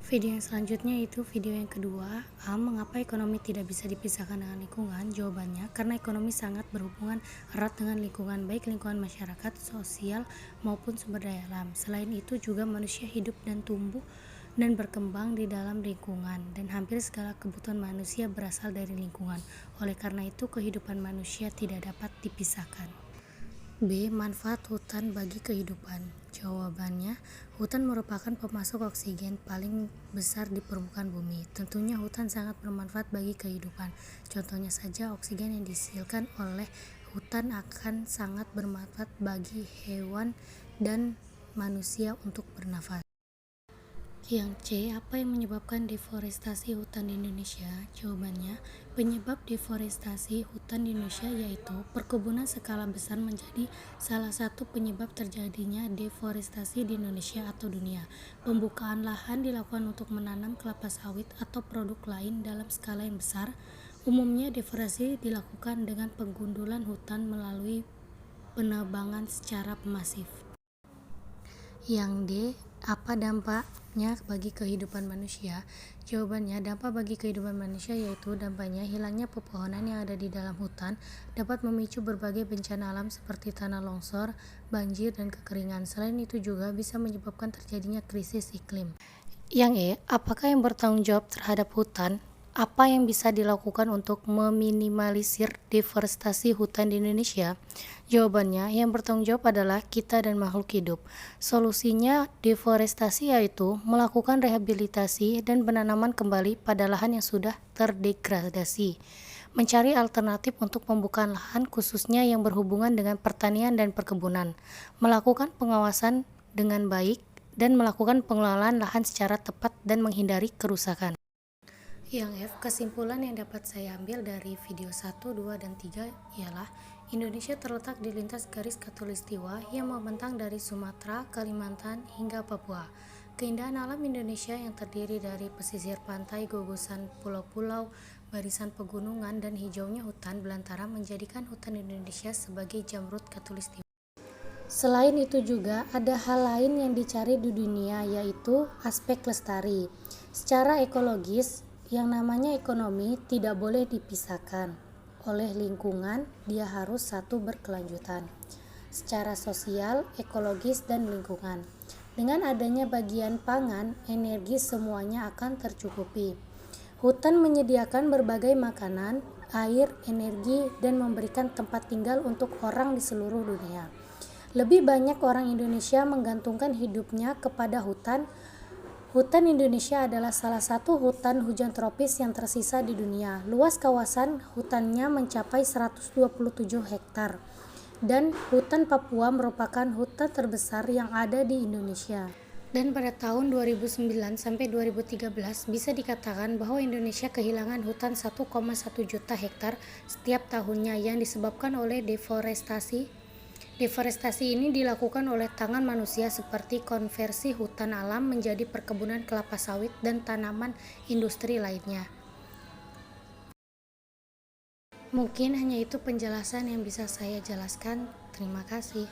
Video yang selanjutnya itu video yang kedua, mengapa ekonomi tidak bisa dipisahkan dengan lingkungan? Jawabannya, karena ekonomi sangat berhubungan erat dengan lingkungan, baik lingkungan masyarakat, sosial, maupun sumber daya alam. Selain itu juga manusia hidup dan tumbuh dan berkembang di dalam lingkungan, dan hampir segala kebutuhan manusia berasal dari lingkungan. Oleh karena itu, kehidupan manusia tidak dapat dipisahkan. B. Manfaat hutan bagi kehidupan. Jawabannya, hutan merupakan pemasok oksigen paling besar di permukaan bumi. Tentunya hutan sangat bermanfaat bagi kehidupan. Contohnya saja, oksigen yang dihasilkan oleh hutan akan sangat bermanfaat bagi hewan dan manusia untuk bernafas. Yang C. Apa yang menyebabkan deforestasi hutan di Indonesia? Jawabannya, penyebab deforestasi hutan di Indonesia yaitu perkebunan skala besar menjadi salah satu penyebab terjadinya deforestasi di Indonesia atau dunia. Pembukaan lahan dilakukan untuk menanam kelapa sawit atau produk lain dalam skala yang besar. Umumnya deforestasi dilakukan dengan penggundulan hutan melalui penebangan secara masif. Yang D. Apa dampaknya bagi kehidupan manusia? Jawabannya, dampak bagi kehidupan manusia yaitu dampaknya hilangnya pepohonan yang ada di dalam hutan dapat memicu berbagai bencana alam seperti tanah longsor, banjir, dan kekeringan. Selain itu juga bisa menyebabkan terjadinya krisis iklim. Yang E. Apakah yang bertanggung jawab terhadap hutan? Apa yang bisa dilakukan untuk meminimalisir deforestasi hutan di Indonesia? Jawabannya, yang bertanggung jawab adalah kita dan makhluk hidup. Solusinya deforestasi yaitu melakukan rehabilitasi dan penanaman kembali pada lahan yang sudah terdegradasi. Mencari alternatif untuk pembukaan lahan khususnya yang berhubungan dengan pertanian dan perkebunan. Melakukan pengawasan dengan baik dan melakukan pengelolaan lahan secara tepat dan menghindari kerusakan. Yang F, kesimpulan yang dapat saya ambil dari video 1, 2, dan 3 ialah Indonesia terletak di lintas garis khatulistiwa yang membentang dari Sumatera, Kalimantan, hingga Papua. Keindahan alam Indonesia yang terdiri dari pesisir pantai, gugusan pulau-pulau, barisan pegunungan, dan hijaunya hutan belantara menjadikan hutan Indonesia sebagai jamrut khatulistiwa. Selain itu juga ada hal lain yang dicari di dunia, yaitu aspek lestari. Secara ekologis, yang namanya ekonomi tidak boleh dipisahkan. Oleh lingkungan, dia harus satu berkelanjutan. Secara sosial, ekologis, dan lingkungan. Dengan adanya bagian pangan, energi semuanya akan tercukupi. Hutan menyediakan berbagai makanan, air, energi, dan memberikan tempat tinggal untuk orang di seluruh dunia. Lebih banyak orang Indonesia menggantungkan hidupnya kepada hutan. Hutan Indonesia adalah salah satu hutan hujan tropis yang tersisa di dunia. Luas kawasan hutannya mencapai 127 hektar. Dan hutan Papua merupakan hutan terbesar yang ada di Indonesia. Dan pada tahun 2009 sampai 2013 bisa dikatakan bahwa Indonesia kehilangan hutan 1,1 juta hektar setiap tahunnya yang disebabkan oleh deforestasi. Deforestasi ini dilakukan oleh tangan manusia seperti konversi hutan alam menjadi perkebunan kelapa sawit dan tanaman industri lainnya. Mungkin hanya itu penjelasan yang bisa saya jelaskan. Terima kasih.